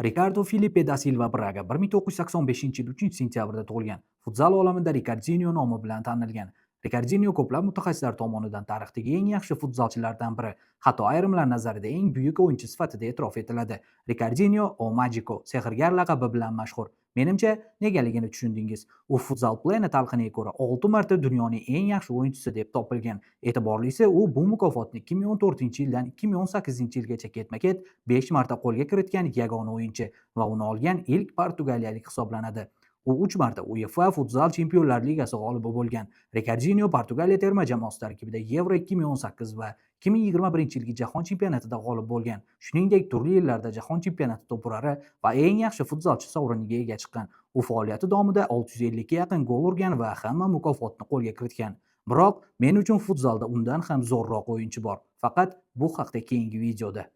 Ricardo Felipe da Silva Braga 1985-yil 3-sentyabrda tug'ilgan. Futzal olamida Ricardinho nomi bilan tanilgan. Ricardinho ko'plab mutaxassislar tomonidan tarixdagi eng yaxshi futzalchilardan biri, hatto ayrimlar nazarida eng buyuk o'yinchi sifatida e'tirof etiladi. Ricardinho O Magico sehrgar laqabi bilan mashhur. Menimcha, negaligini tushundingiz. U Futsal Planet talqiniga ko'ra 6 marta dunyoning eng yaxshi o'yinchisi deb topilgan. E'tiborlisi, u bu mukofotni 2014-yildan 2018-yilgacha ketma-ket 5 marta qo'lga kiritgan yagona o'yinchi va uni olgan ilk portugaliyalik hisoblanadi. U 3 marta UEFA Futzal Chempionlar Ligasi g'olibi bo'lgan. Ricardinho Portugaliya terma jamoasi tarkibida Euro 2018 va 2021-yilgi Jahon chempionatida g'olib bo'lgan. Shuningdek, turli yillarda Jahon chempionati to'purari va eng yaxshi futzalchi sovriniga ega chiqqan. U faoliyati davomida 650 ga yaqin gol urgan va hamma mukofotni qo'lga kiritgan. Biroq men uchun futzalda undan ham zo'rroq o'yinchi bor. Faqat bu haqda keyingi videoda.